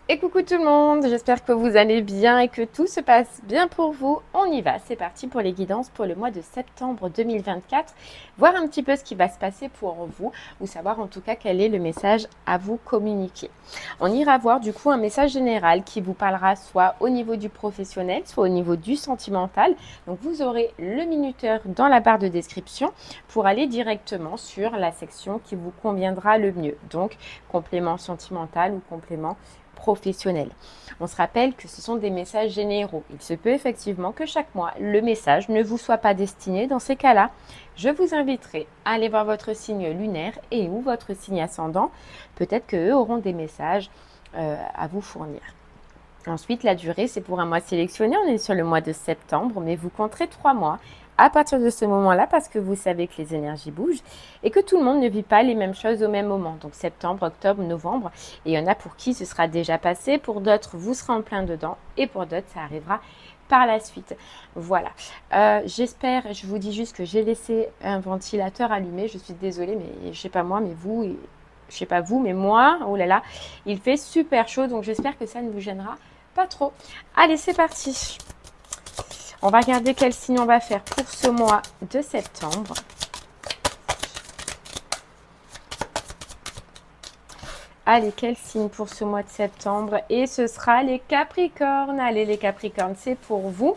Et coucou tout le monde, j'espère que vous allez bien et que tout se passe bien pour vous. On y va, c'est parti pour les guidances pour le mois de septembre 2024. Voir un petit peu ce qui va se passer pour vous, ou savoir en tout cas quel est le message à vous communiquer. On ira voir du coup un message général qui vous parlera soit au niveau du professionnel, soit au niveau du sentimental. Donc vous aurez le minuteur dans la barre de description pour aller directement sur la section qui vous conviendra le mieux. Donc complément sentimental ou complément professionnel. On se rappelle que ce sont des messages généraux. Il se peut effectivement que chaque mois, le message ne vous soit pas destiné. Dans ces cas-là, je vous inviterai à aller voir votre signe lunaire et ou votre signe ascendant. Peut-être qu'eux auront des messages à vous fournir. Ensuite, la durée, c'est pour un mois sélectionné. On est sur le mois de septembre, mais vous compterez 3 mois à partir de ce moment-là parce que vous savez que les énergies bougent et que tout le monde ne vit pas les mêmes choses au même moment. Donc septembre, octobre, novembre. Et il y en a pour qui ce sera déjà passé, pour d'autres, vous serez en plein dedans et pour d'autres, ça arrivera par la suite. Voilà. J'espère, je vous dis juste que j'ai laissé un ventilateur allumé. Je suis désolée, mais je sais pas moi, mais vous, je sais pas vous, mais moi, oh là là, il fait super chaud. Donc j'espère que ça ne vous gênera pas trop. Allez, c'est parti. On va regarder quel signe on va faire pour ce mois de septembre. Allez, quel signe pour ce mois de septembre? Et ce sera les Capricornes. Allez, les Capricornes, c'est pour vous.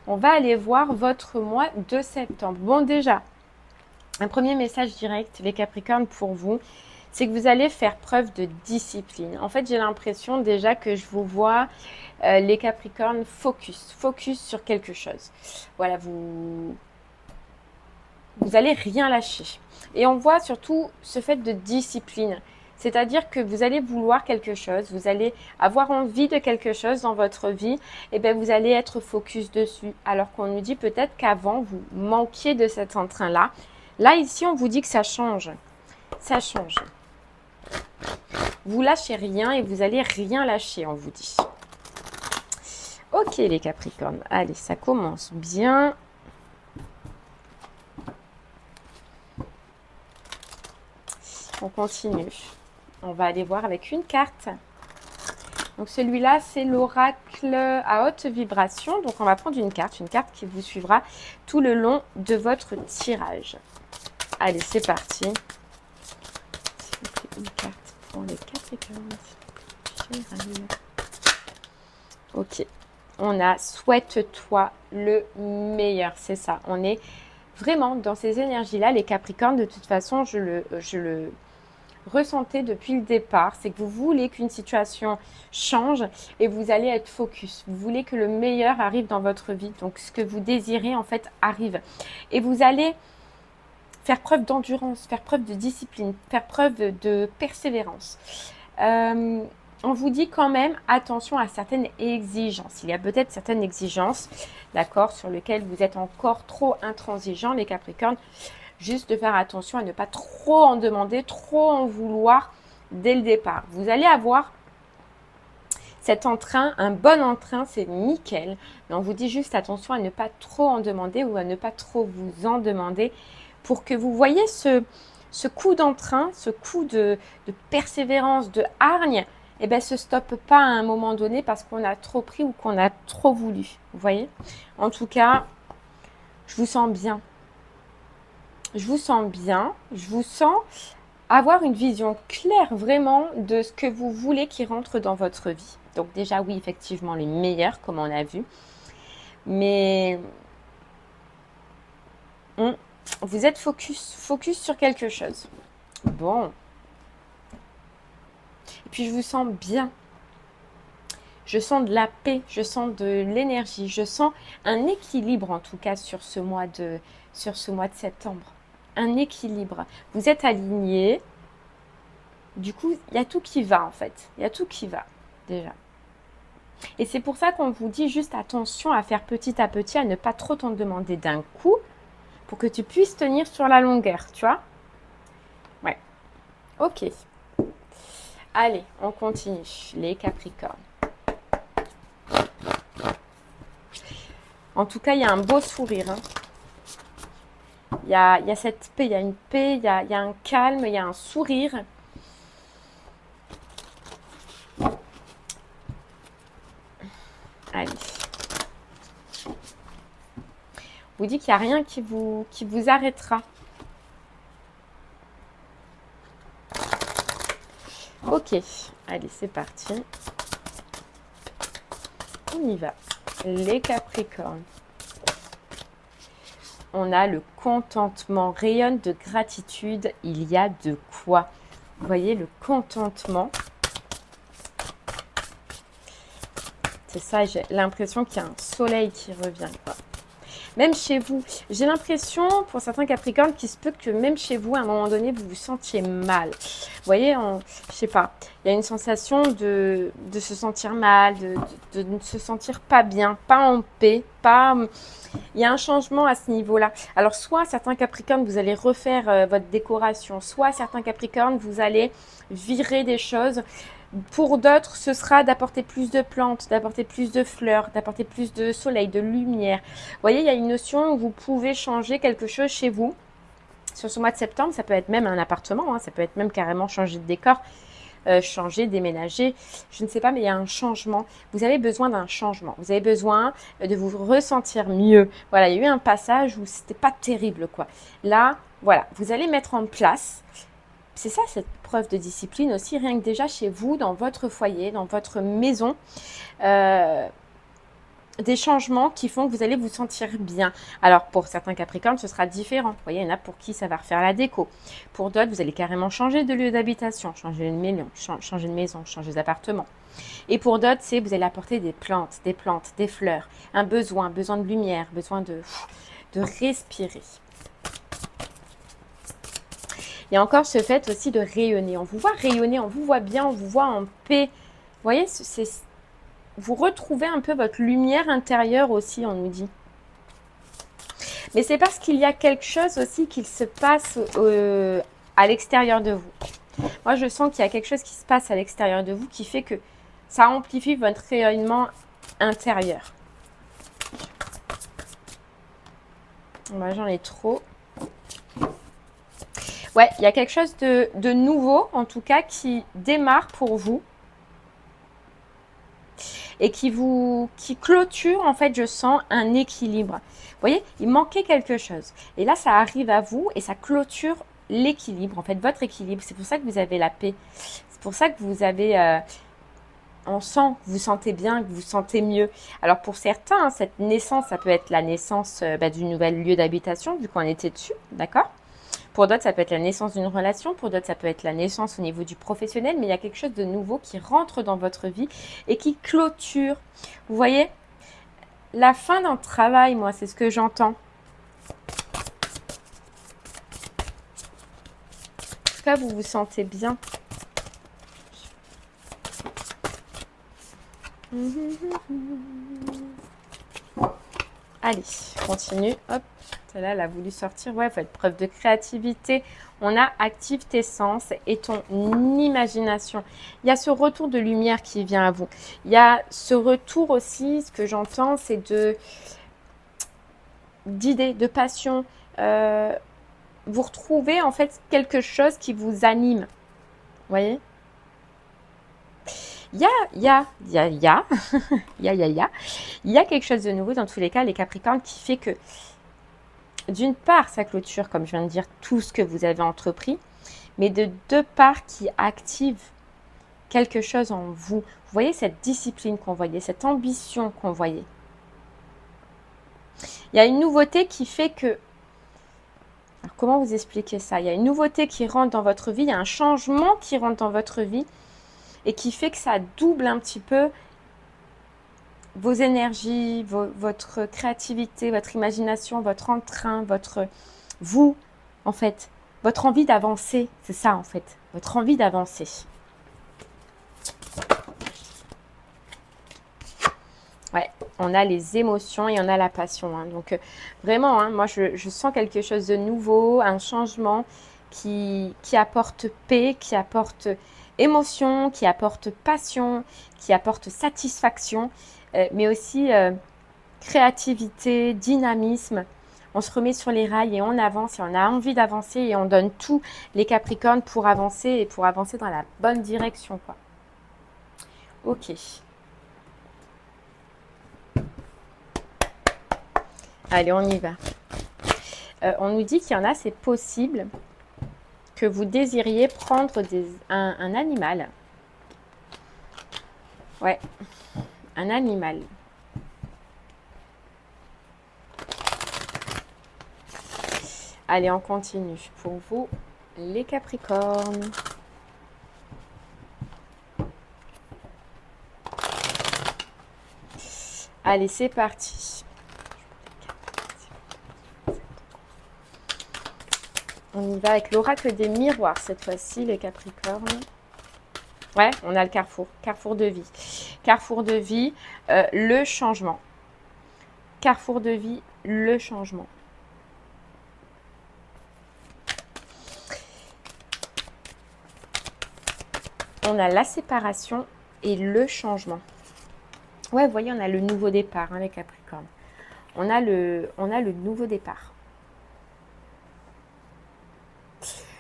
On va aller voir votre mois de septembre. Bon, déjà, un premier message direct, les Capricornes, pour vous, c'est que vous allez faire preuve de discipline. En fait, j'ai l'impression déjà que je vous vois, les Capricornes, focus sur quelque chose. Voilà, vous allez rien lâcher. Et on voit surtout ce fait de discipline. C'est-à-dire que vous allez vouloir quelque chose, vous allez avoir envie de quelque chose dans votre vie, et bien vous allez être focus dessus. Alors qu'on nous dit peut-être qu'avant, vous manquiez de cet entrain-là. Là, ici, on vous dit que ça change. Ça change. Vous lâchez rien et vous allez rien lâcher, on vous dit. Ok les Capricornes, allez, ça commence bien. On continue. On va aller voir avec une carte. Donc celui-là, c'est l'oracle à haute vibration. Donc on va prendre une carte qui vous suivra tout le long de votre tirage. Allez, c'est parti. Une carte pour les Capricornes. Ok. On a souhaite-toi le meilleur. C'est ça. On est vraiment dans ces énergies-là. Les Capricornes, de toute façon, je le ressentais depuis le départ. C'est que vous voulez qu'une situation change et vous allez être focus. Vous voulez que le meilleur arrive dans votre vie. Donc, ce que vous désirez, en fait, arrive. Et vous allez faire preuve d'endurance, faire preuve de discipline, faire preuve de persévérance. On vous dit quand même attention à certaines exigences. Il y a peut-être certaines exigences, d'accord, sur lesquelles vous êtes encore trop intransigeants, les Capricornes. Juste de faire attention à ne pas trop en demander, trop en vouloir dès le départ. Vous allez avoir cet entrain, un bon entrain, c'est nickel. Mais on vous dit juste attention à ne pas trop en demander ou à ne pas trop vous en demander pour que vous voyez ce coup d'entrain, ce coup de persévérance, de hargne, eh bien, se stoppe pas à un moment donné parce qu'on a trop pris ou qu'on a trop voulu. Vous voyez? En tout cas, je vous sens bien. Je vous sens bien. Je vous sens avoir une vision claire vraiment de ce que vous voulez qui rentre dans votre vie. Donc déjà, oui, effectivement, les meilleurs, comme on a vu. Mais vous êtes focus sur quelque chose. Bon. Et puis, je vous sens bien. Je sens de la paix, je sens de l'énergie, je sens un équilibre en tout cas sur ce mois de septembre. Un équilibre. Vous êtes alignés. Du coup, il y a tout qui va en fait. Il y a tout qui va déjà. Et c'est pour ça qu'on vous dit juste attention à faire petit à petit, à ne pas trop t'en demander d'un coup pour que tu puisses tenir sur la longueur, tu vois? Ouais. Ok. Allez, on continue. Les Capricornes. En tout cas, il y a un beau sourire. Hein. Il y a cette paix, il y a une paix, il y a un calme, il y a un sourire. Allez. Vous dit qu'il n'y a rien qui vous arrêtera. Ok, allez, c'est parti. On y va. Les Capricornes. On a le contentement, rayonne de gratitude. Il y a de quoi. Vous voyez, le contentement. C'est ça, j'ai l'impression qu'il y a un soleil qui revient, quoi. Même chez vous, j'ai l'impression, pour certains Capricornes, qu'il se peut que même chez vous, à un moment donné, vous vous sentiez mal. Vous voyez, je sais pas, il y a une sensation de se sentir mal, de ne se sentir pas bien, pas en paix, pas... Il y a un changement à ce niveau-là. Alors, soit certains Capricornes, vous allez refaire votre décoration, soit certains Capricornes, vous allez virer des choses. Pour d'autres, ce sera d'apporter plus de plantes, d'apporter plus de fleurs, d'apporter plus de soleil, de lumière. Vous voyez, il y a une notion où vous pouvez changer quelque chose chez vous. Sur ce mois de septembre, ça peut être même un appartement, hein, ça peut être même carrément changer de décor, changer, déménager, je ne sais pas, mais il y a un changement. Vous avez besoin d'un changement. Vous avez besoin de vous ressentir mieux. Voilà, il y a eu un passage où c'était pas terrible, quoi. Là, voilà, vous allez mettre en place. C'est ça, cette preuve de discipline aussi, rien que déjà chez vous, dans votre foyer, dans votre maison, des changements qui font que vous allez vous sentir bien. Alors, pour certains Capricornes, ce sera différent. Vous voyez, il y en a pour qui ça va refaire la déco. Pour d'autres, vous allez carrément changer de lieu d'habitation, changer de maison, changer d'appartement. Et pour d'autres, c'est vous allez apporter des plantes, des fleurs, un besoin de lumière, besoin de respirer. Il y a encore ce fait aussi de rayonner. On vous voit rayonner, on vous voit bien, on vous voit en paix. Vous voyez, vous retrouvez un peu votre lumière intérieure aussi, on nous dit. Mais c'est parce qu'il y a quelque chose aussi qui se passe à l'extérieur de vous. Moi, je sens qu'il y a quelque chose qui se passe à l'extérieur de vous qui fait que ça amplifie votre rayonnement intérieur. Moi, j'en ai trop. Ouais, il y a quelque chose de nouveau, en tout cas, qui démarre pour vous et qui clôture, en fait, je sens un équilibre. Vous voyez, il manquait quelque chose. Et là, ça arrive à vous et ça clôture l'équilibre, en fait, votre équilibre. C'est pour ça que vous avez la paix. C'est pour ça que vous avez... on sent que vous sentez bien, que vous sentez mieux. Alors, pour certains, cette naissance, ça peut être la naissance du nouvel lieu d'habitation, vu qu'on était dessus, d'accord ? Pour d'autres, ça peut être la naissance d'une relation. Pour d'autres, ça peut être la naissance au niveau du professionnel. Mais il y a quelque chose de nouveau qui rentre dans votre vie et qui clôture. Vous voyez, la fin d'un travail, moi, c'est ce que j'entends. En tout cas, vous vous sentez bien. Allez, continue. Hop. Celle-là, elle a voulu sortir. Ouais, il faut être preuve de créativité. On a active tes sens et ton imagination. Il y a ce retour de lumière qui vient à vous. Il y a ce retour aussi, ce que j'entends, c'est d'idées, de passion. Vous retrouvez en fait quelque chose qui vous anime. Vous voyez ? Il y a quelque chose de nouveau dans tous les cas, les Capricornes, qui fait que d'une part, ça clôture, comme je viens de dire, tout ce que vous avez entrepris, mais de deux parts qui active quelque chose en vous. Vous voyez cette discipline qu'on voyait, cette ambition qu'on voyait. Il y a une nouveauté qui fait que... Alors, comment vous expliquer ça ? Il y a une nouveauté qui rentre dans votre vie, il y a un changement qui rentre dans votre vie et qui fait que ça double un petit peu vos énergies, votre créativité, votre imagination, votre entrain, vous, en fait, votre envie d'avancer. C'est ça, en fait, votre envie d'avancer. Ouais, on a les émotions et on a la passion. Hein. Donc, vraiment, hein, moi, je sens quelque chose de nouveau, un changement qui apporte paix, qui apporte émotion, qui apporte passion, qui apporte satisfaction. Mais aussi créativité, dynamisme. On se remet sur les rails et on avance et on a envie d'avancer et on donne tout les Capricornes pour avancer et pour avancer dans la bonne direction, quoi. Ok. Allez, on y va. On nous dit qu'il y en a, c'est possible que vous désiriez prendre un animal. Ouais, un animal. Allez, on continue. Pour vous, les Capricornes. Allez, c'est parti. On y va avec l'oracle des miroirs cette fois-ci, les Capricornes. Ouais, on a le carrefour. Carrefour de vie. Carrefour de vie, le changement. Carrefour de vie, le changement. On a la séparation et le changement. Ouais, vous voyez, on a le nouveau départ, hein, les Capricornes. On a le nouveau départ.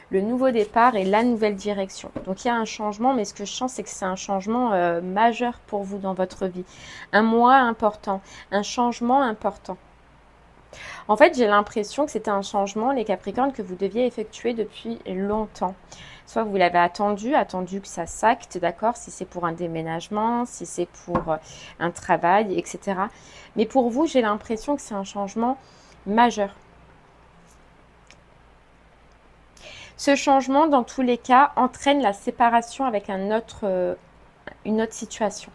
Le nouveau départ et la nouvelle direction. Donc, il y a un changement, mais ce que je sens, c'est que c'est un changement majeur pour vous dans votre vie. Un mois important, un changement important. En fait, j'ai l'impression que c'était un changement, les Capricornes, que vous deviez effectuer depuis longtemps. Soit vous l'avez attendu que ça s'acte, d'accord, si c'est pour un déménagement, si c'est pour un travail, etc. Mais pour vous, j'ai l'impression que c'est un changement majeur. Ce changement, dans tous les cas, entraîne la séparation avec une autre situation.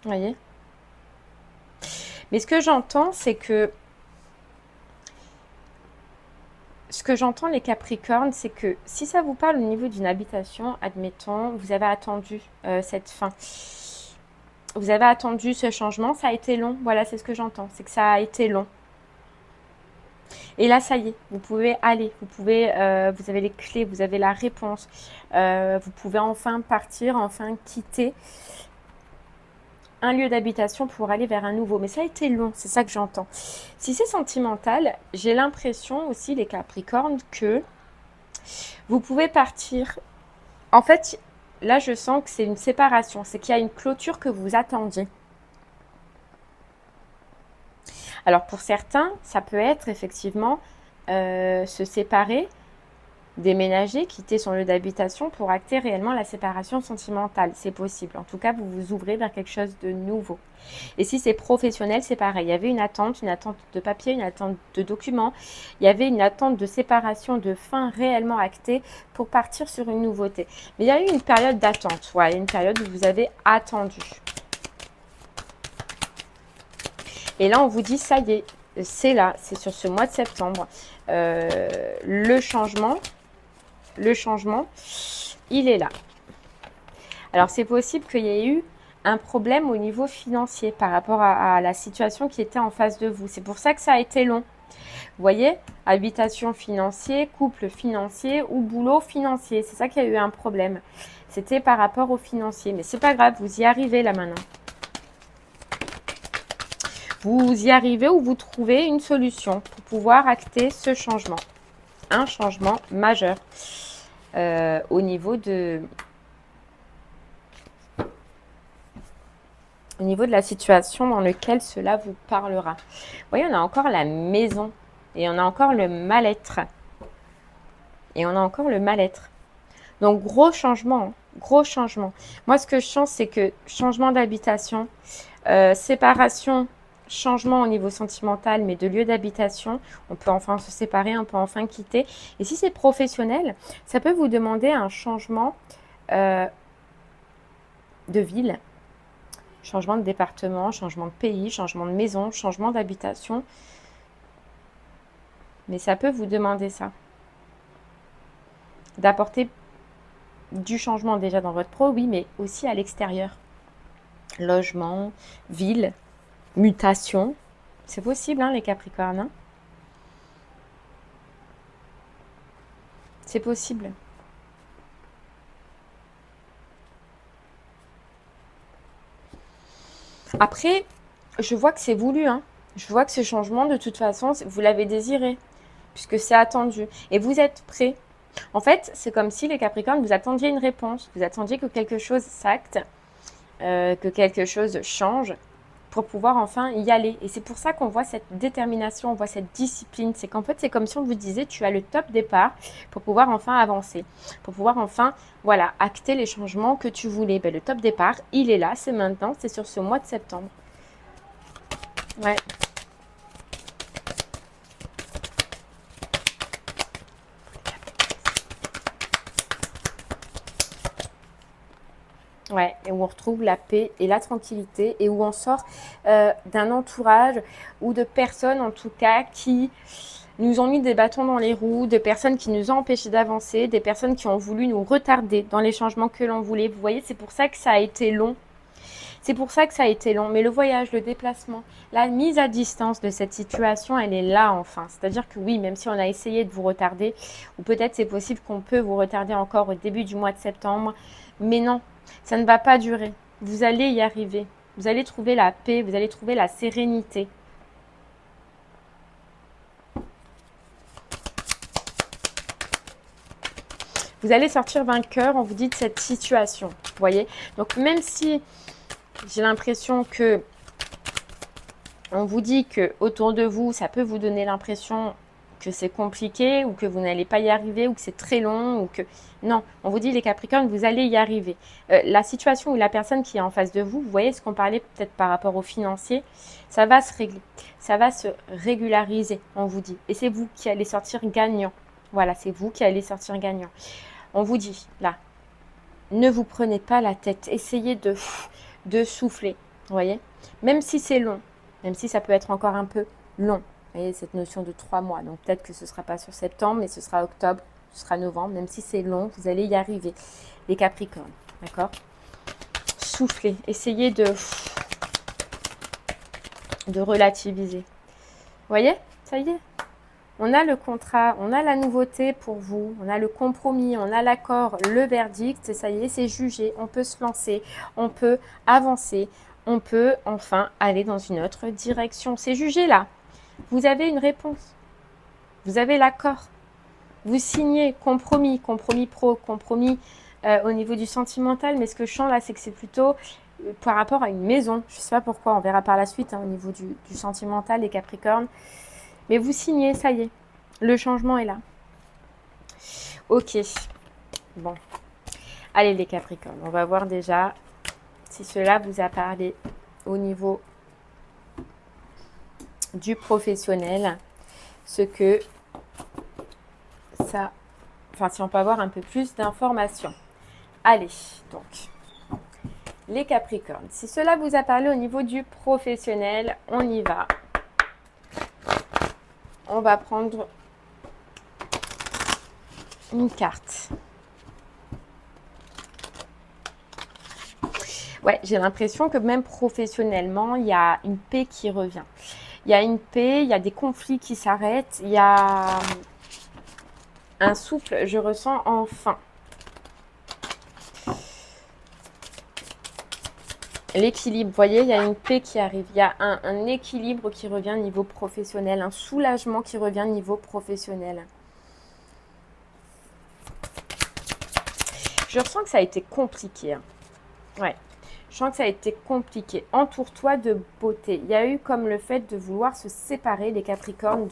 Vous voyez ? Mais ce que j'entends, c'est que les Capricornes, c'est que si ça vous parle au niveau d'une habitation, admettons, vous avez attendu cette fin. Vous avez attendu ce changement, ça a été long. Voilà, c'est ce que j'entends. C'est que ça a été long. Et là, ça y est, vous pouvez aller. Vous avez les clés, vous avez la réponse. Vous pouvez enfin partir, enfin quitter un lieu d'habitation pour aller vers un nouveau. Mais ça a été long, c'est ça que j'entends. Si c'est sentimental, j'ai l'impression aussi, les Capricornes, que vous pouvez partir. En fait, là, je sens que c'est une séparation. C'est qu'il y a une clôture que vous attendiez. Alors, pour certains, ça peut être effectivement se séparer, déménager, quitter son lieu d'habitation pour acter réellement la séparation sentimentale. C'est possible. En tout cas, vous vous ouvrez vers quelque chose de nouveau. Et si c'est professionnel, c'est pareil. Il y avait une attente de papier, une attente de documents. Il y avait une attente de séparation, de fin réellement actée pour partir sur une nouveauté. Mais il y a eu une période d'attente. Ouais, une période où vous avez attendu. Et là, on vous dit, ça y est, c'est là, c'est sur ce mois de septembre. Le changement, il est là. Alors, c'est possible qu'il y ait eu un problème au niveau financier par rapport à la situation qui était en face de vous. C'est pour ça que ça a été long. Vous voyez, habitation financier, couple financier ou boulot financier. C'est ça qu'il y a eu un problème. C'était par rapport au financier. Mais c'est pas grave, vous y arrivez là maintenant. Vous y arrivez ou vous trouvez une solution pour pouvoir acter ce changement. Un changement majeur au niveau de la situation dans laquelle cela vous parlera. Vous voyez, on a encore la maison et on a encore le mal-être. Donc, gros changement, hein, gros changement. Moi, ce que je sens, c'est que changement d'habitation, séparation, changement au niveau sentimental, mais de lieu d'habitation, on peut enfin se séparer, on peut enfin quitter. Et si c'est professionnel, ça peut vous demander un changement de ville, changement de département, changement de pays, changement de maison, changement d'habitation. Mais ça peut vous demander ça. D'apporter du changement déjà dans votre pro, oui, mais aussi à l'extérieur. Logement, ville, mutation. C'est possible, hein, les Capricornes. Hein, c'est possible. Après, je vois que c'est voulu. Hein. Je vois que ce changement, de toute façon, vous l'avez désiré, puisque c'est attendu. Et vous êtes prêt En fait, c'est comme si les Capricornes, vous attendiez une réponse, vous attendiez que quelque chose s'acte, que quelque chose change pour pouvoir enfin y aller. Et c'est pour ça qu'on voit cette détermination, on voit cette discipline. C'est qu'en fait, c'est comme si on vous disait, tu as le top départ pour pouvoir enfin avancer, pour pouvoir enfin, voilà, acter les changements que tu voulais. Ben, le top départ, il est là, c'est maintenant, c'est sur ce mois de septembre. Ouais. Ouais, et où on retrouve la paix et la tranquillité et où on sort d'un entourage ou de personnes en tout cas qui nous ont mis des bâtons dans les roues, de personnes qui nous ont empêchés d'avancer, des personnes qui ont voulu nous retarder dans les changements que l'on voulait. Vous voyez, c'est pour ça que ça a été long. C'est pour ça que ça a été long. Mais le voyage, le déplacement, la mise à distance de cette situation, elle est là enfin. C'est-à-dire que oui, même si on a essayé de vous retarder, ou peut-être c'est possible qu'on peut vous retarder encore au début du mois de septembre, mais non, ça ne va pas durer. Vous allez y arriver. Vous allez trouver la paix, vous allez trouver la sérénité. Vous allez sortir vainqueur, on vous dit, de cette situation. Vous voyez? Donc même si j'ai l'impression que on vous dit que autour de vous, ça peut vous donner l'impression que c'est compliqué ou que vous n'allez pas y arriver ou que c'est très long ou que... Non, on vous dit les Capricornes, vous allez y arriver. La situation ou la personne qui est en face de vous, vous voyez ce qu'on parlait peut-être par rapport au financier, ça va se régler, ça va se régulariser, on vous dit. Et c'est vous qui allez sortir gagnant. Voilà, c'est vous qui allez sortir gagnant. On vous dit, là, ne vous prenez pas la tête, essayez de souffler, vous voyez. Même si c'est long, même si ça peut être encore un peu long. Vous voyez, cette notion de 3 mois. Donc, peut-être que ce ne sera pas sur septembre, mais ce sera octobre, ce sera novembre. Même si c'est long, vous allez y arriver. Les Capricornes, d'accord? Soufflez. Essayez de relativiser. Vous voyez? Ça y est. On a le contrat, on a la nouveauté pour vous, on a le compromis, on a l'accord, le verdict. Et ça y est, c'est jugé. On peut se lancer, on peut avancer, on peut enfin aller dans une autre direction. C'est jugé là. Vous avez une réponse. Vous avez l'accord. Vous signez compromis, compromis pro, compromis au niveau du sentimental. Mais ce que je sens là, c'est que c'est plutôt par rapport à une maison. Je ne sais pas pourquoi, on verra par la suite au niveau du sentimental, les Capricornes. Mais vous signez, ça y est. Le changement est là. Ok. Bon. Allez les Capricornes, on va voir déjà si cela vous a parlé au niveau du professionnel, ce que ça, enfin si on peut avoir un peu plus d'informations. Allez, donc, les Capricornes, si cela vous a parlé au niveau du professionnel, on y va. On va prendre une carte. Ouais, j'ai l'impression que même professionnellement, il y a une paix qui revient. Il y a une paix, il y a des conflits qui s'arrêtent, il y a un souffle, je ressens enfin. L'équilibre, vous voyez, il y a une paix qui arrive, il y a un équilibre qui revient niveau professionnel, un soulagement qui revient niveau professionnel. Je ressens que ça a été compliqué. Hein. Ouais. Je sens que ça a été compliqué. Entoure-toi de beauté. Il y a eu comme le fait de vouloir se séparer, les Capricornes,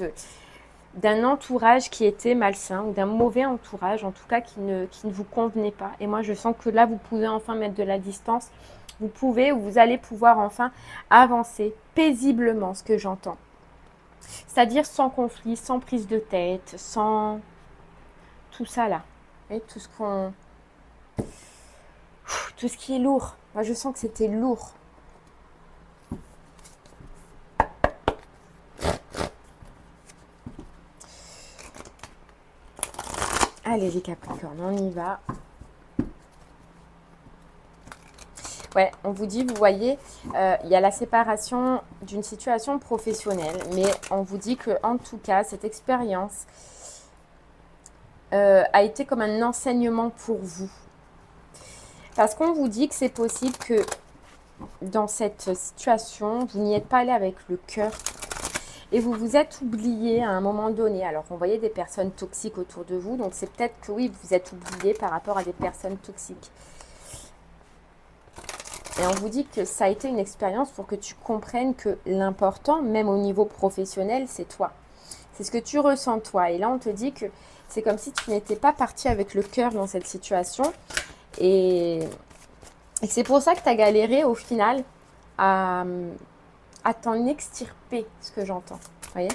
d'un entourage qui était malsain ou d'un mauvais entourage, en tout cas qui ne vous convenait pas. Et moi, je sens que là, vous pouvez enfin mettre de la distance. Vous pouvez ou vous allez pouvoir enfin avancer paisiblement, ce que j'entends. C'est-à-dire sans conflit, sans prise de tête, sans tout ça là. Et tout ce qui est lourd. Moi, je sens que c'était lourd. Allez, les Capricornes, on y va. Ouais, on vous dit, vous voyez, il y a la séparation d'une situation professionnelle, mais on vous dit que, en tout cas, cette expérience a été comme un enseignement pour vous. Parce qu'on vous dit que c'est possible que dans cette situation, vous n'y êtes pas allé avec le cœur et vous vous êtes oublié à un moment donné. Alors, on voyait des personnes toxiques autour de vous, donc c'est peut-être que oui, vous êtes oublié par rapport à des personnes toxiques. Et on vous dit que ça a été une expérience pour que tu comprennes que l'important, même au niveau professionnel, c'est toi. C'est ce que tu ressens toi. Et là, on te dit que c'est comme si tu n'étais pas parti avec le cœur dans cette situation. Et c'est pour ça que tu as galéré au final à t'en extirper, ce que j'entends. Vous voyez?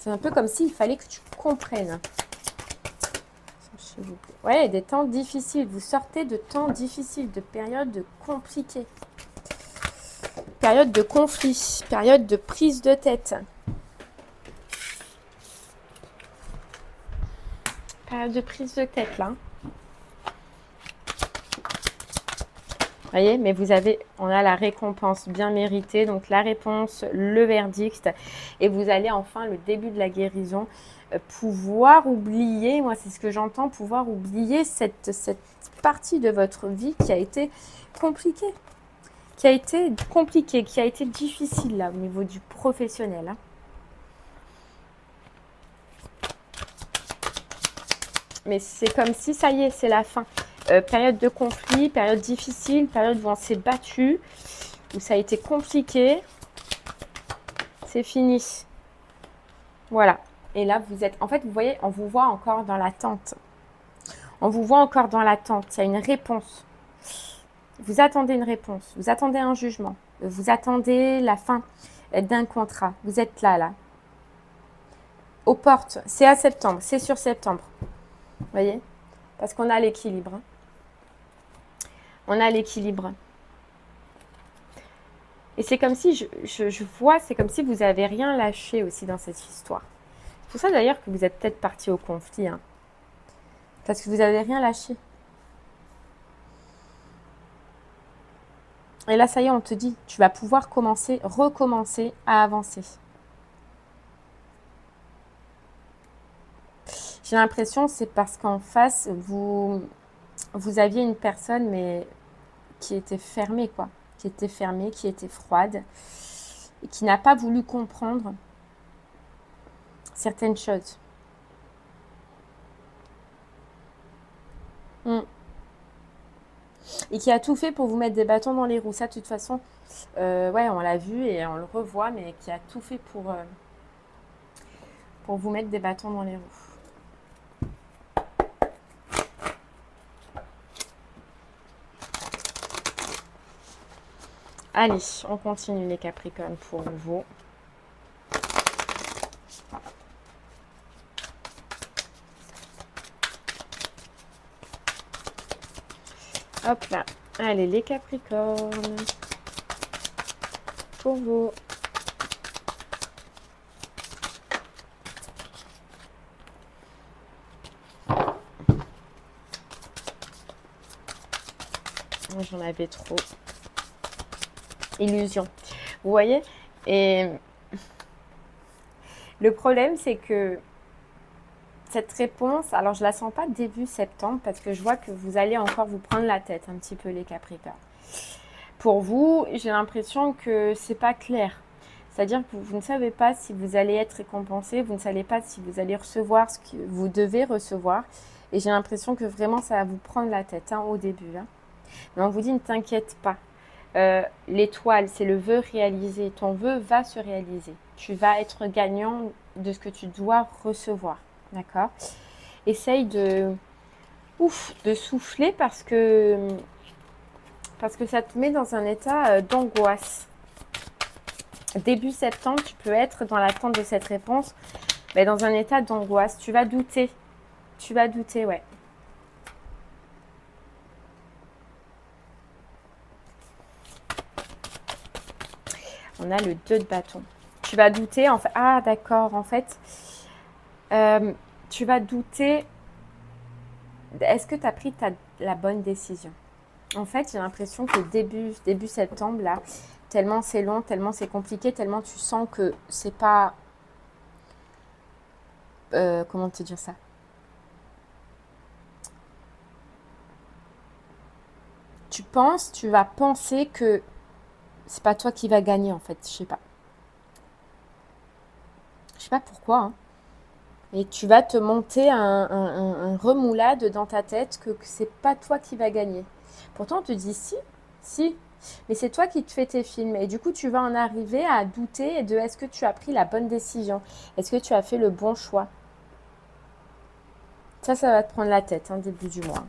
C'est un peu comme s'il fallait que tu comprennes. Ouais, des temps difficiles. Vous sortez de temps difficiles, de périodes compliquées. Période de conflit, période de prise de tête. Période de prise de tête, là. Vous voyez, mais on a la récompense bien méritée, donc la réponse, le verdict, et vous allez enfin, le début de la guérison, pouvoir oublier, moi c'est ce que j'entends, pouvoir oublier cette partie de votre vie qui a été compliquée, qui a été difficile là au niveau du professionnel. Hein. Mais c'est comme si, ça y est, c'est la fin. Période de conflit, période difficile, période où on s'est battu, où ça a été compliqué. C'est fini. Voilà. Et là, vous êtes... En fait, vous voyez, on vous voit encore dans l'attente. On vous voit encore dans l'attente. Il y a une réponse. Vous attendez une réponse. Vous attendez un jugement. Vous attendez la fin d'un contrat. Vous êtes là, là. Aux portes. C'est à septembre. C'est sur septembre. Vous voyez? Parce qu'on a l'équilibre. Hein. On a l'équilibre. Et c'est comme si, je vois, c'est comme si vous n'avez rien lâché aussi dans cette histoire. C'est pour ça d'ailleurs que vous êtes peut-être parti au conflit. Hein. Parce que vous n'avez rien lâché. Et là, ça y est, on te dit, tu vas pouvoir recommencer à avancer. J'ai l'impression que c'est parce qu'en face, vous aviez une personne, mais qui était fermée, quoi. Qui était fermée, qui était froide, et qui n'a pas voulu comprendre certaines choses. Et qui a tout fait pour vous mettre des bâtons dans les roues. Ça, de toute façon, ouais, on l'a vu et on le revoit, mais qui a tout fait pour vous mettre des bâtons dans les roues. Allez, on continue les Capricornes pour vous. Hop là. Allez, les Capricornes. Pour vous. J'en avais trop. Illusion. Vous voyez? Et le problème, c'est que cette réponse, alors je la sens pas début septembre parce que je vois que vous allez encore vous prendre la tête un petit peu les Capricornes. Pour vous, j'ai l'impression que c'est pas clair. C'est-à-dire que vous ne savez pas si vous allez être récompensé, vous ne savez pas si vous allez recevoir ce que vous devez recevoir. Et j'ai l'impression que vraiment ça va vous prendre la tête au début. Hein. Mais on vous dit ne t'inquiète pas. L'étoile, c'est le vœu réalisé. Ton vœu va se réaliser. Tu vas être gagnant de ce que tu dois recevoir. D'accord? Essaye de souffler parce que ça te met dans un état d'angoisse. Début septembre, tu peux être dans l'attente de cette réponse, mais dans un état d'angoisse. Tu vas douter. Tu vas douter, ouais. On a le 2 de bâton. Tu vas douter, en fait. Ah, d'accord, en fait. Tu vas douter. Est-ce que tu as pris la bonne décision? En fait, j'ai l'impression que début septembre, là, tellement c'est long, tellement c'est compliqué, tellement tu sens que c'est pas... comment te dire ça? Tu vas penser que c'est pas toi qui vas gagner, en fait, je sais pas. sais pas pourquoi, hein. Et tu vas te monter un remoulade dans ta tête que c'est pas toi qui va gagner. Pourtant, on te dit si. Mais c'est toi qui te fais tes films. Et du coup, tu vas en arriver à douter de est-ce que tu as pris la bonne décision? Est-ce que tu as fait le bon choix? Ça va te prendre la tête, hein, début du mois.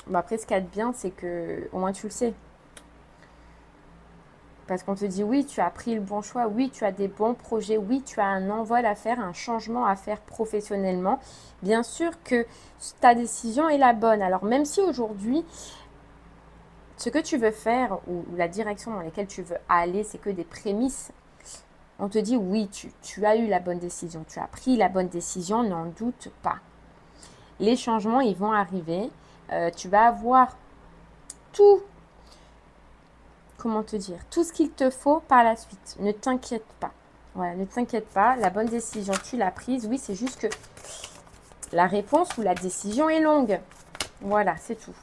Bon, après, ce qu'il y a de bien, c'est que au moins tu le sais. Parce qu'on te dit oui, tu as pris le bon choix, oui, tu as des bons projets, oui, tu as un envol à faire, un changement à faire professionnellement. Bien sûr que ta décision est la bonne. Alors même si aujourd'hui, ce que tu veux faire ou la direction dans laquelle tu veux aller, c'est que des prémices, on te dit oui, tu as eu la bonne décision, tu as pris la bonne décision, n'en doute pas. Les changements, ils vont arriver. Tu vas avoir tout. Comment te dire, tout ce qu'il te faut par la suite. Ne t'inquiète pas. Voilà, ne t'inquiète pas. La bonne décision, tu l'as prise. Oui, c'est juste que la réponse ou la décision est longue. Voilà, c'est tout.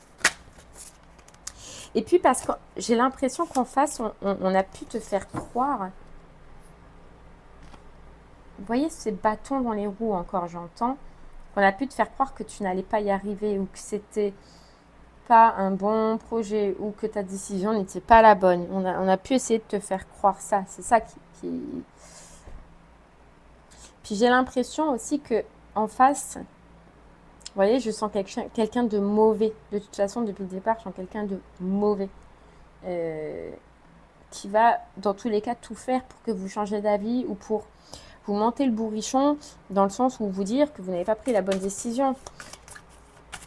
Et puis, parce que j'ai l'impression qu'en face, on a pu te faire croire. Vous voyez ces bâtons dans les roues encore, j'entends. On a pu te faire croire que tu n'allais pas y arriver ou que c'était pas un bon projet ou que ta décision n'était pas la bonne. On a pu essayer de te faire croire ça. C'est ça qui... Puis j'ai l'impression aussi que en face, vous voyez, je sens quelqu'un de mauvais. De toute façon, depuis le départ, je sens quelqu'un de mauvais. Qui va, dans tous les cas, tout faire pour que vous changez d'avis ou pour vous monter le bourrichon dans le sens où vous dire que vous n'avez pas pris la bonne décision.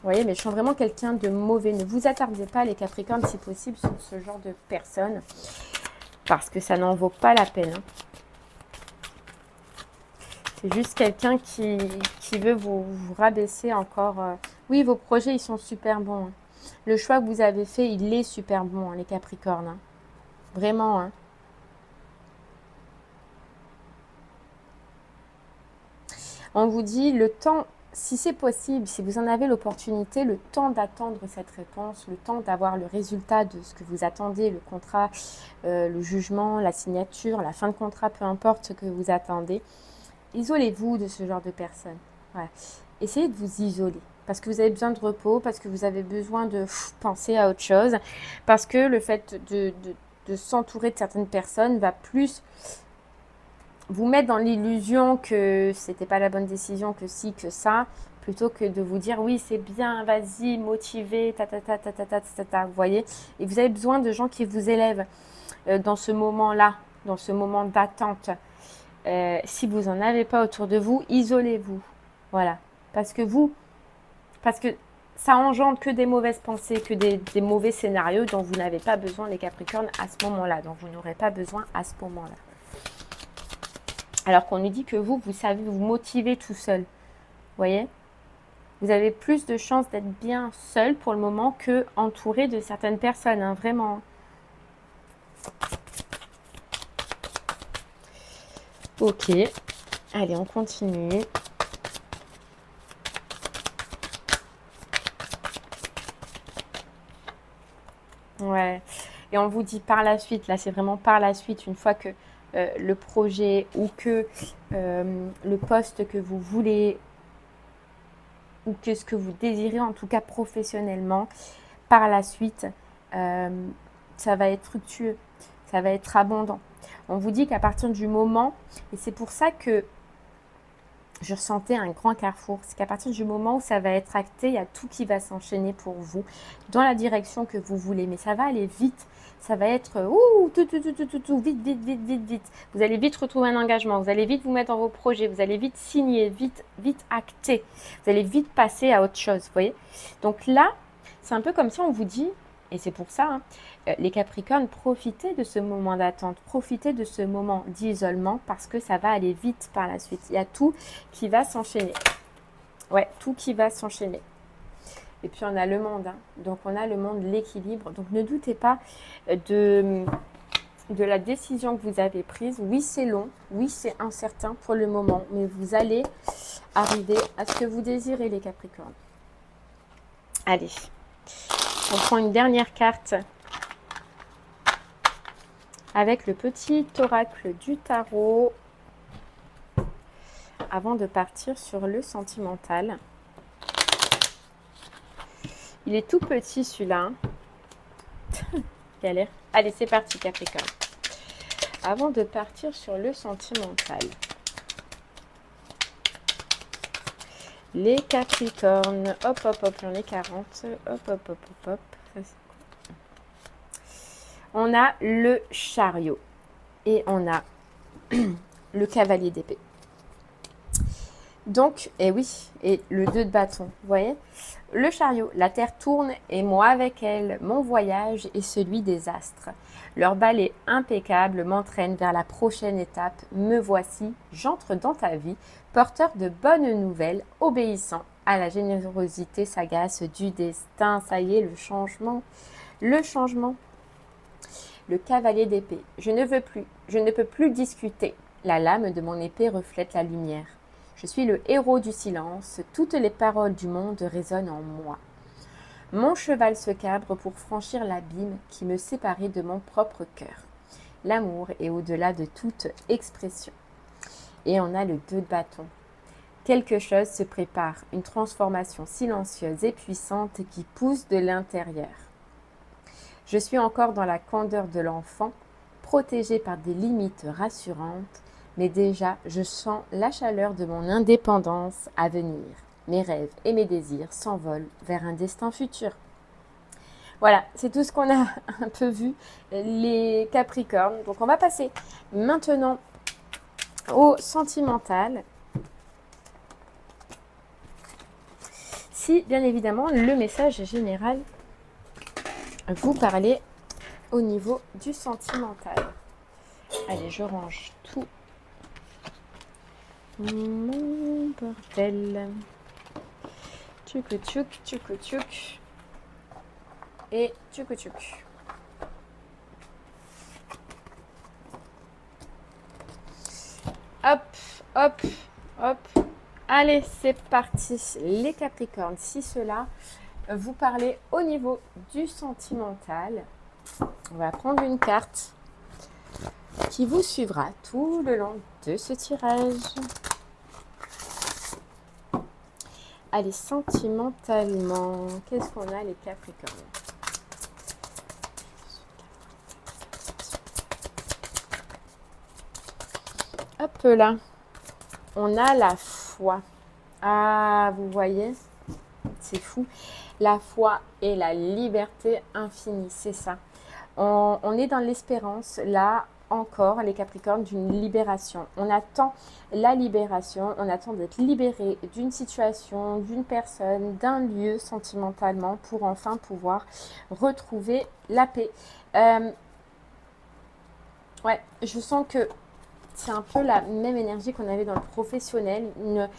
Vous voyez, mais je sens vraiment quelqu'un de mauvais. Ne vous attardez pas, les Capricornes, si possible, sur ce genre de personnes. Parce que ça n'en vaut pas la peine. Hein. C'est juste quelqu'un qui veut vous rabaisser encore. Oui, vos projets, ils sont super bons. Hein. Le choix que vous avez fait, il est super bon, hein, les Capricornes. Hein. Vraiment. Hein. On vous dit le temps... Si c'est possible, si vous en avez l'opportunité, le temps d'attendre cette réponse, le temps d'avoir le résultat de ce que vous attendez, le contrat, le jugement, la signature, la fin de contrat, peu importe ce que vous attendez, isolez-vous de ce genre de personnes. Voilà. Essayez de vous isoler parce que vous avez besoin de repos, parce que vous avez besoin de penser à autre chose, parce que le fait de s'entourer de certaines personnes va plus... vous mettre dans l'illusion que c'était pas la bonne décision, que si, que ça, plutôt que de vous dire oui, c'est bien, vas-y, motivé, vous voyez. Et vous avez besoin de gens qui vous élèvent dans ce moment-là, dans ce moment d'attente. Si vous n'en avez pas autour de vous, isolez-vous. Voilà. Parce que ça engendre que des mauvaises pensées, que des mauvais scénarios dont vous n'avez pas besoin, les Capricornes, à ce moment-là, dont vous n'aurez pas besoin à ce moment-là. Alors qu'on nous dit que vous savez vous motiver tout seul. Vous voyez? Vous avez plus de chances d'être bien seul pour le moment que entouré de certaines personnes. Hein, vraiment. Ok. Allez, on continue. Ouais. Et on vous dit par la suite, là c'est vraiment par la suite, une fois que le projet ou que le poste que vous voulez ou que ce que vous désirez, en tout cas professionnellement, par la suite, ça va être fructueux, ça va être abondant. On vous dit qu'à partir du moment, et c'est pour ça que je ressentais un grand carrefour, c'est qu'à partir du moment où ça va être acté, il y a tout qui va s'enchaîner pour vous, dans la direction que vous voulez, mais ça va aller vite. Ça va être tout, vite. Vous allez vite retrouver un engagement, vous allez vite vous mettre dans vos projets, vous allez vite signer, vite acter. Vous allez vite passer à autre chose, vous voyez. Donc là, c'est un peu comme si on vous dit, et c'est pour ça, hein, les Capricornes, profitez de ce moment d'attente, profitez de ce moment d'isolement parce que ça va aller vite par la suite. Il y a tout qui va s'enchaîner. Ouais, tout qui va s'enchaîner. Et puis on a le monde, hein. Donc on a le monde, l'équilibre. Donc ne doutez pas de la décision que vous avez prise. Oui, c'est long, oui, c'est incertain pour le moment, mais vous allez arriver à ce que vous désirez, les Capricornes. Allez, on prend une dernière carte. avec le petit oracle du tarot avant de partir sur le sentimental. Il est tout petit celui-là. Galère. Allez, c'est parti Capricorne. Avant de partir sur le sentimental. Les Capricornes. Hop, hop, hop, j'en ai 40. Hop, hop, hop, hop, hop. Ça, c'est quoi? On a le chariot. Et on a le cavalier d'épée. Donc, et oui, et le 2 de bâton, vous voyez? Le chariot, la terre tourne et moi avec elle, mon voyage est celui des astres. Leur balai impeccable m'entraîne vers la prochaine étape. Me voici, j'entre dans ta vie, porteur de bonnes nouvelles, obéissant à la générosité sagace du destin. Ça y est, le changement. Le changement. Le cavalier d'épée. Je ne peux plus discuter. La lame de mon épée reflète la lumière. Je suis le héros du silence, toutes les paroles du monde résonnent en moi. Mon cheval se cabre pour franchir l'abîme qui me séparait de mon propre cœur. L'amour est au-delà de toute expression. Et on a le 2 de bâton. Quelque chose se prépare, une transformation silencieuse et puissante qui pousse de l'intérieur. Je suis encore dans la candeur de l'enfant, protégée par des limites rassurantes. Mais déjà, je sens la chaleur de mon indépendance à venir. Mes rêves et mes désirs s'envolent vers un destin futur. Voilà, c'est tout ce qu'on a un peu vu, les Capricornes. Donc, on va passer maintenant au sentimental. Si, bien évidemment, le message général vous parlait au niveau du sentimental. Allez, je range tout. Mon bordel. Tchouk tchouk, tchouk tchouk. Et tchouk tchouk. Hop, hop, hop. Allez, c'est parti. Les Capricornes, si cela vous parlez au niveau du sentimental, on va prendre une carte qui vous suivra tout le long de ce tirage. Allez, sentimentalement, qu'est-ce qu'on a les Capricornes? Hop là, on a la foi. Ah, vous voyez, c'est fou. La foi et la liberté infinie, c'est ça. On est dans l'espérance, là, encore les Capricornes, d'une libération. On attend la libération, on attend d'être libéré d'une situation, d'une personne, d'un lieu sentimentalement pour enfin pouvoir retrouver la paix. Ouais, je sens que c'est un peu la même énergie qu'on avait dans le professionnel, une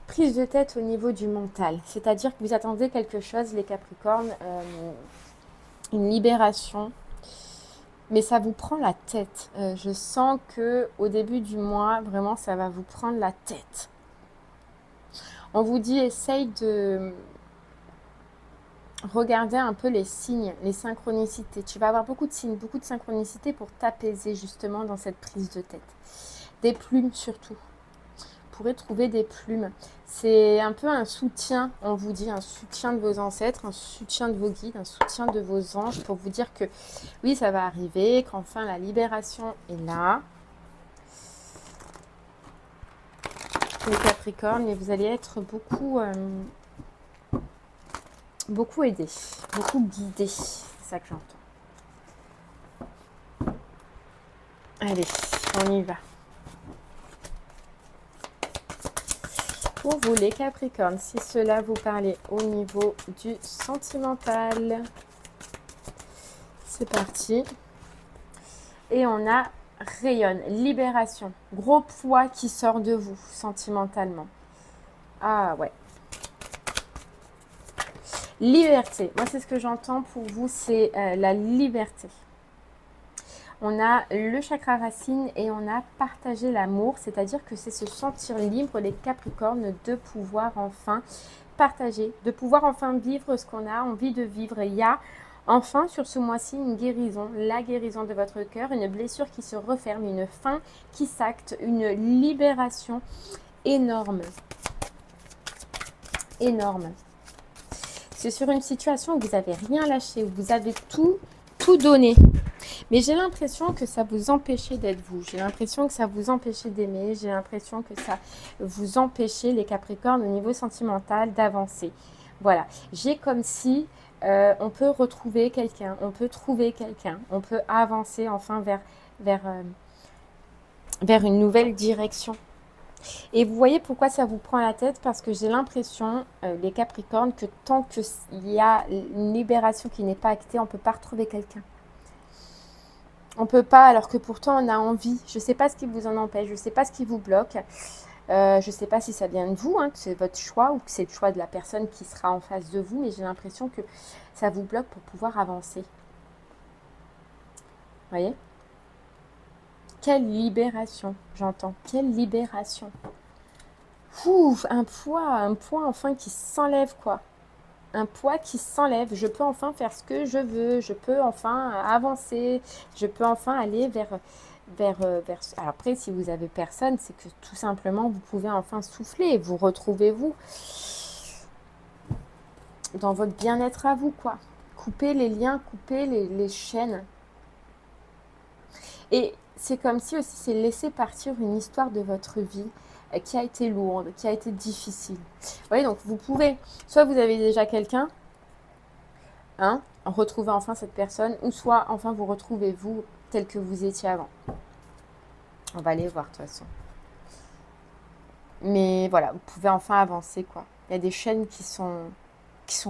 prise de tête au niveau du mental. C'est-à-dire que vous attendez quelque chose, les Capricornes, une libération. Mais ça vous prend la tête. Je sens que au début du mois, vraiment, ça va vous prendre la tête. On vous dit, essaye de regarder un peu les signes, les synchronicités. Tu vas avoir beaucoup de signes, beaucoup de synchronicités pour t'apaiser justement dans cette prise de tête. Des plumes surtout. Vous pourrez trouver des plumes. C'est un peu un soutien, on vous dit, un soutien de vos ancêtres, un soutien de vos guides, un soutien de vos anges pour vous dire que oui, ça va arriver, qu'enfin la libération est là. Les Capricornes, mais vous allez être beaucoup aidés, beaucoup guidés. C'est ça que j'entends. Allez, on y va. Pour vous les Capricornes, si cela vous parlait au niveau du sentimental, c'est parti. Et on a rayonne, libération, gros poids qui sort de vous sentimentalement. Ah ouais. Liberté, moi c'est ce que j'entends pour vous, c'est la liberté. On a le chakra racine et on a partagé l'amour, c'est-à-dire que c'est se sentir libre, les Capricornes, de pouvoir enfin partager, de pouvoir enfin vivre ce qu'on a envie de vivre. Il y a Enfin, sur ce mois-ci, une guérison, la guérison de votre cœur, une blessure qui se referme, une fin qui s'acte, une libération énorme. Énorme. C'est sur une situation où vous n'avez rien lâché, où vous avez tout donné. Mais j'ai l'impression que ça vous empêchait d'être vous. J'ai l'impression que ça vous empêchait d'aimer. J'ai l'impression que ça vous empêchait, les Capricornes, au niveau sentimental, d'avancer. Voilà. J'ai comme si on peut retrouver quelqu'un, on peut trouver quelqu'un, on peut avancer enfin vers une nouvelle direction. Et vous voyez pourquoi ça vous prend la tête? Parce que j'ai l'impression, les Capricornes, que tant qu'il y a une libération qui n'est pas actée, on ne peut pas retrouver quelqu'un. On ne peut pas, alors que pourtant on a envie. Je ne sais pas ce qui vous en empêche, je ne sais pas ce qui vous bloque. Je ne sais pas si ça vient de vous, que c'est votre choix ou que c'est le choix de la personne qui sera en face de vous, mais j'ai l'impression que ça vous bloque pour pouvoir avancer. Vous voyez? Quelle libération, j'entends. Quelle libération. Ouf, un poids enfin qui s'enlève, quoi. Un poids qui s'enlève. Je peux enfin faire ce que je veux. Je peux enfin avancer. Je peux enfin aller vers... Alors après, si vous avez personne, c'est que tout simplement, vous pouvez enfin souffler. Vous retrouvez-vous dans votre bien-être à vous, quoi. Couper les liens, couper les chaînes. Et c'est comme si aussi c'est laisser partir une histoire de votre vie qui a été lourde, qui a été difficile. Vous voyez, donc vous pouvez, soit vous avez déjà quelqu'un, retrouver enfin cette personne, ou soit enfin vous retrouvez vous tel que vous étiez avant. On va aller voir de toute façon. Mais voilà, vous pouvez enfin avancer, quoi. Il y a des chaînes qui sont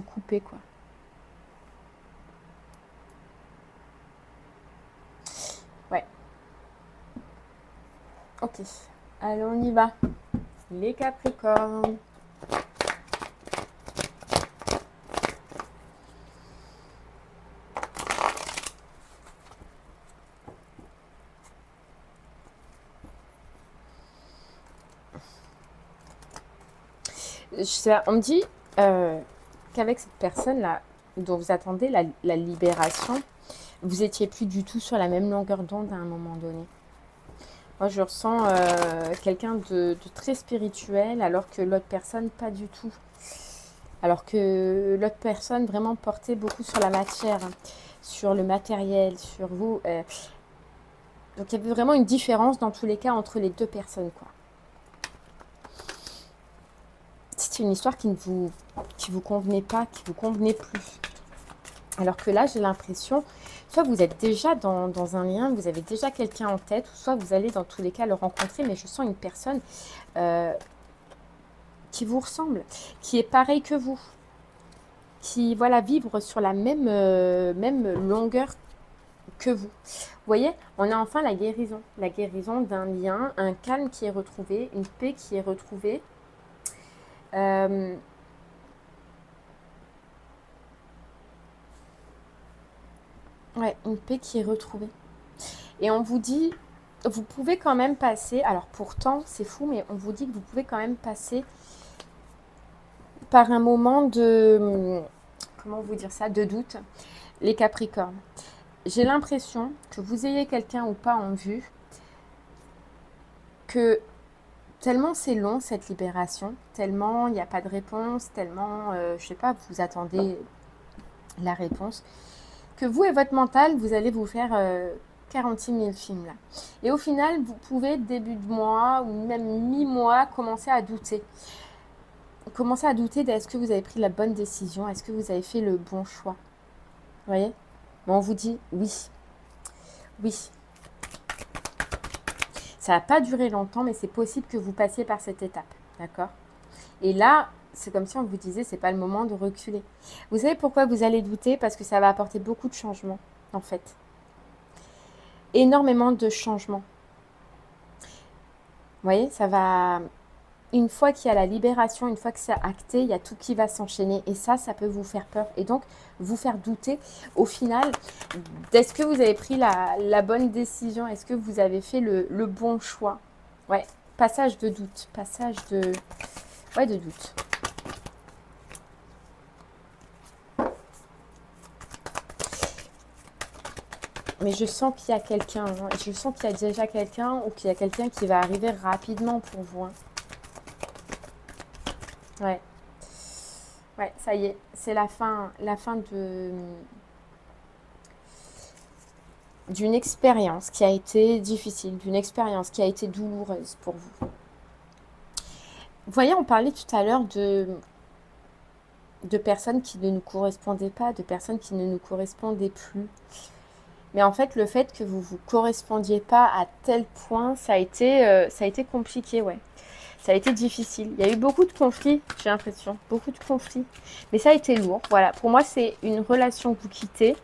coupées, quoi. Ouais. Ok. Allez, on y va. Les Capricornes. On me dit qu'avec cette personne-là, dont vous attendez la libération, vous étiez plus du tout sur la même longueur d'onde à un moment donné. Moi, je ressens quelqu'un de très spirituel, alors que l'autre personne, pas du tout. Alors que l'autre personne vraiment portait beaucoup sur la matière, sur le matériel, sur vous. Donc, il y avait vraiment une différence dans tous les cas entre les deux personnes, quoi. C'était une histoire qui vous convenait pas, qui vous convenait plus. Alors que là, j'ai l'impression, soit vous êtes déjà dans un lien, vous avez déjà quelqu'un en tête, ou soit vous allez dans tous les cas le rencontrer, mais je sens une personne qui vous ressemble, qui est pareil que vous, qui vibre sur la même longueur que vous. Vous voyez, on a enfin la guérison d'un lien, un calme qui est retrouvé, une paix qui est retrouvée. Ouais, une paix qui est retrouvée. Et on vous dit, vous pouvez quand même passer, alors pourtant c'est fou, mais on vous dit que vous pouvez quand même passer par un moment de, comment vous dire ça, de doute, les Capricornes. J'ai l'impression que vous ayez quelqu'un ou pas en vue, que tellement c'est long cette libération, tellement il n'y a pas de réponse, tellement, je sais pas, vous attendez la réponse, que vous et votre mental, vous allez vous faire 46 000 films là. Et au final, vous pouvez, début de mois ou même mi-mois, commencer à douter. Commencer à douter de est-ce que vous avez pris la bonne décision, est-ce que vous avez fait le bon choix. Vous voyez? Mais on vous dit oui. Oui. Ça va pas durer longtemps, mais c'est possible que vous passiez par cette étape. D'accord? Et là, c'est comme si on vous disait, c'est pas le moment de reculer. Vous savez pourquoi vous allez douter? Parce que ça va apporter beaucoup de changements, en fait. Énormément de changements. Vous voyez, ça va... Une fois qu'il y a la libération, une fois que c'est acté, il y a tout qui va s'enchaîner. Et ça peut vous faire peur. Et donc, vous faire douter, au final, est-ce que vous avez pris la bonne décision? Est-ce que vous avez fait le bon choix? Ouais, passage de doute. Passage de... Ouais, de doute. Mais je sens qu'il y a quelqu'un, hein. Je sens qu'il y a déjà quelqu'un ou qu'il y a quelqu'un qui va arriver rapidement pour vous, hein. Ouais. Ouais, ça y est, c'est la fin d'une expérience qui a été difficile, d'une expérience qui a été douloureuse pour vous. Vous voyez, on parlait tout à l'heure de personnes qui ne nous correspondaient pas, de personnes qui ne nous correspondaient plus. Mais en fait, le fait que vous ne vous correspondiez pas à tel point, ça a été compliqué, ouais. Ça a été difficile. Il y a eu beaucoup de conflits, j'ai l'impression. Beaucoup de conflits. Mais ça a été lourd. Voilà. Pour moi, c'est une relation que vous quittez.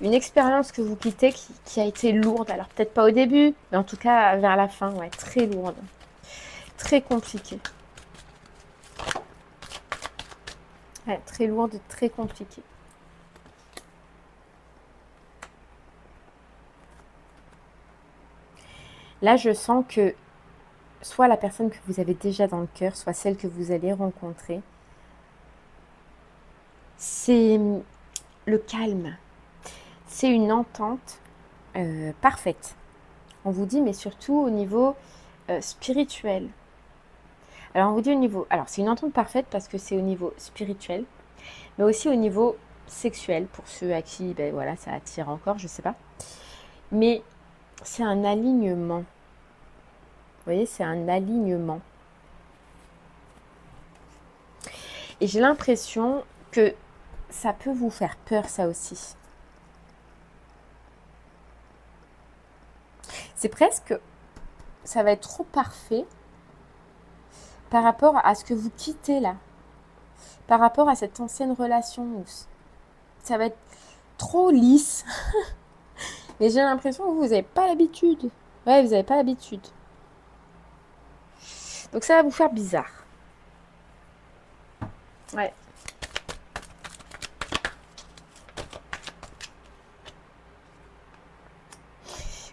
Une expérience que vous quittez qui a été lourde. Alors, peut-être pas au début, mais en tout cas, vers la fin, ouais. Très lourde. Très compliquée. Ouais, très lourde, très compliquée. Là, je sens que soit la personne que vous avez déjà dans le cœur, soit celle que vous allez rencontrer, c'est le calme. C'est une entente parfaite. On vous dit, mais surtout au niveau spirituel. Alors, on vous dit au niveau... Alors, c'est une entente parfaite parce que c'est au niveau spirituel, mais aussi au niveau sexuel, pour ceux à qui ben, voilà, ça attire encore, je ne sais pas. Mais c'est un alignement. Vous voyez, c'est un alignement. Et j'ai l'impression que ça peut vous faire peur, ça aussi. C'est presque... Ça va être trop parfait par rapport à ce que vous quittez là. Par rapport à cette ancienne relation. Ça va être trop lisse. Mais j'ai l'impression que vous n'avez pas l'habitude. Ouais, vous n'avez pas l'habitude. Donc ça va vous faire bizarre. Ouais.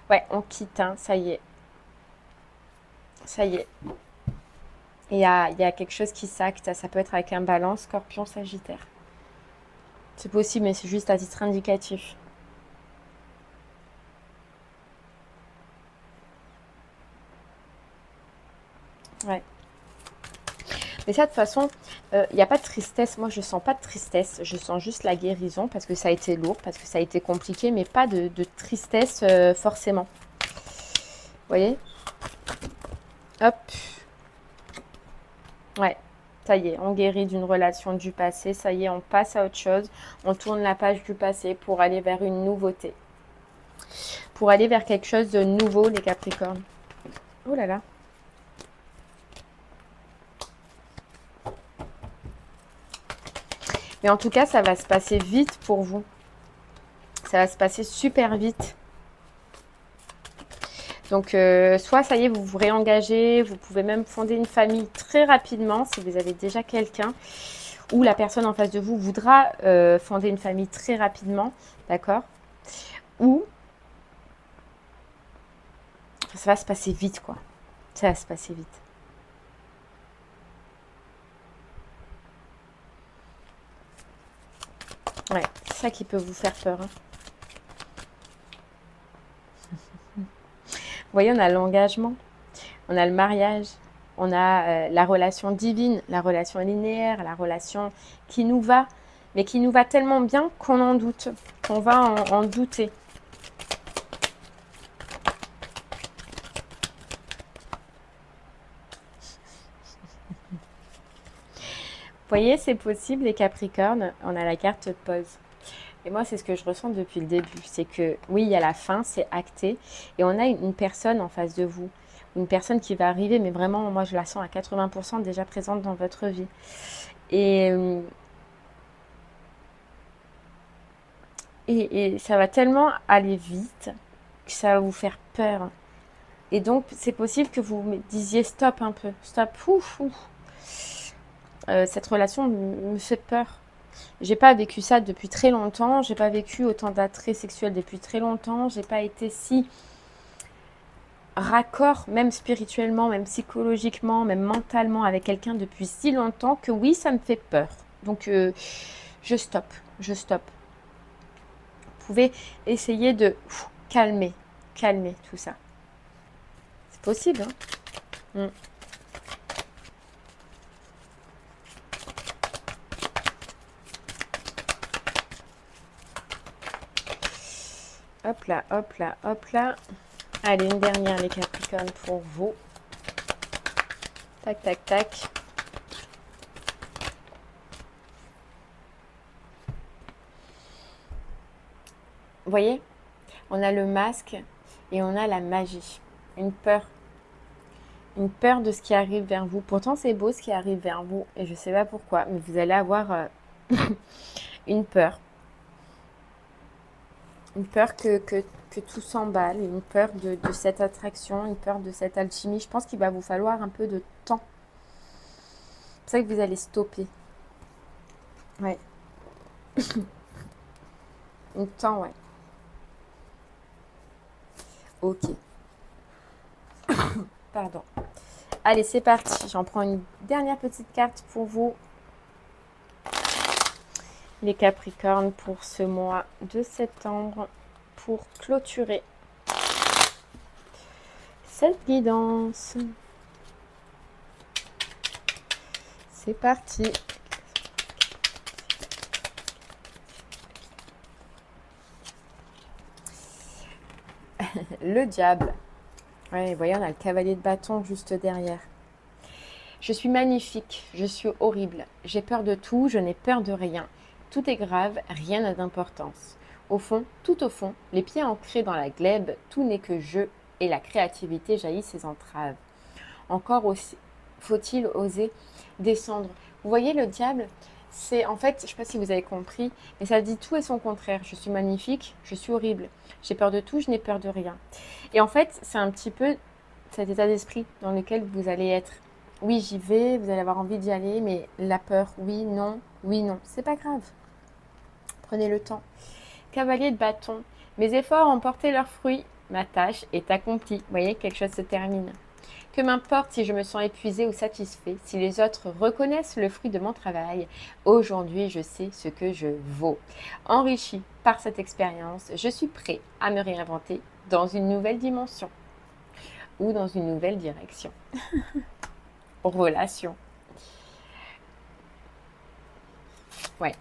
Ouais, on quitte, hein, ça y est. Ça y est. Il y a quelque chose qui s'acte. Ça peut être avec un balance, scorpion, sagittaire. C'est possible, mais c'est juste à titre indicatif. Ouais. Mais ça, de toute façon, il n'y a pas de tristesse. Moi, je sens pas de tristesse. Je sens juste la guérison parce que ça a été lourd, parce que ça a été compliqué, mais pas de tristesse forcément. Vous voyez? Hop. Ouais. Ça y est, on guérit d'une relation du passé. Ça y est, on passe à autre chose. On tourne la page du passé pour aller vers une nouveauté. Pour aller vers quelque chose de nouveau, les Capricornes. Oh là là. Mais en tout cas, ça va se passer vite pour vous. Ça va se passer super vite. Donc, soit ça y est, vous vous réengagez, vous pouvez même fonder une famille très rapidement si vous avez déjà quelqu'un. Ou la personne en face de vous voudra fonder une famille très rapidement, d'accord? Ou ça va se passer vite, quoi. Ça va se passer vite. Ouais, c'est ça qui peut vous faire peur, hein. Vous voyez, on a l'engagement, on a le mariage, on a la relation divine, la relation linéaire, la relation qui nous va, mais qui nous va tellement bien qu'on en doute, qu'on va en douter. Vous voyez, c'est possible, les Capricornes, on a la carte pause. Et moi, c'est ce que je ressens depuis le début. C'est que, oui, il y a la fin, c'est acté. Et on a une personne en face de vous. Une personne qui va arriver, mais vraiment, moi, je la sens à 80% déjà présente dans votre vie. Et ça va tellement aller vite que ça va vous faire peur. Et donc, c'est possible que vous me disiez stop un peu. Stop, ouf, ouf. Cette relation me fait peur. J'ai pas vécu ça depuis très longtemps. J'ai pas vécu autant d'attrait sexuel depuis très longtemps. J'ai pas été si raccord, même spirituellement, même psychologiquement, même mentalement avec quelqu'un depuis si longtemps que oui, ça me fait peur. Donc, je stoppe. pouvez essayer de calmer tout ça. C'est possible, hein. Hop là, hop là, hop là. Allez, une dernière, les Capricornes, pour vous. Tac, tac, tac. Vous voyez, on a le masque et on a la magie. Une peur de ce qui arrive vers vous. Pourtant, c'est beau ce qui arrive vers vous et je ne sais pas pourquoi, mais vous allez avoir une peur. Une peur que tout s'emballe, une peur de cette attraction, une peur de cette alchimie. Je pense qu'il va vous falloir un peu de temps. C'est ça que vous allez stopper. Ouais. Un temps, ouais. Ok. Pardon. Allez, c'est parti. J'en prends une dernière petite carte pour vous. Les Capricornes pour ce mois de septembre. Pour clôturer cette guidance. C'est parti. Le diable. Ouais, vous voyez, on a le cavalier de bâton juste derrière. Je suis magnifique, je suis horrible. J'ai peur de tout, je n'ai peur de rien. Tout est grave, rien n'a d'importance. Au fond, tout au fond, les pieds ancrés dans la glèbe, tout n'est que jeu et la créativité jaillit ses entraves. Encore aussi, faut-il oser descendre. Vous voyez, le diable, c'est en fait, je ne sais pas si vous avez compris, mais ça dit tout et son contraire. Je suis magnifique, je suis horrible. J'ai peur de tout, je n'ai peur de rien. Et en fait, c'est un petit peu cet état d'esprit dans lequel vous allez être. Oui, j'y vais, vous allez avoir envie d'y aller, mais la peur, oui, non, c'est pas grave. Prenez le temps. Cavalier de bâton, mes efforts ont porté leurs fruits, ma tâche est accomplie. Vous voyez, quelque chose se termine. Que m'importe si je me sens épuisée ou satisfait, si les autres reconnaissent le fruit de mon travail, aujourd'hui je sais ce que je vaux. Enrichi par cette expérience, je suis prêt à me réinventer dans une nouvelle dimension ou dans une nouvelle direction. Relation. Ouais.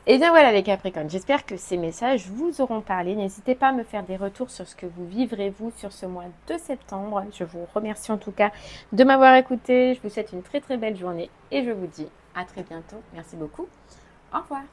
Et bien voilà les Capricornes, j'espère que ces messages vous auront parlé. N'hésitez pas à me faire des retours sur ce que vous vivrez vous sur ce mois de septembre. Je vous remercie en tout cas de m'avoir écouté. Je vous souhaite une très très belle journée et je vous dis à très bientôt. Merci beaucoup. Au revoir.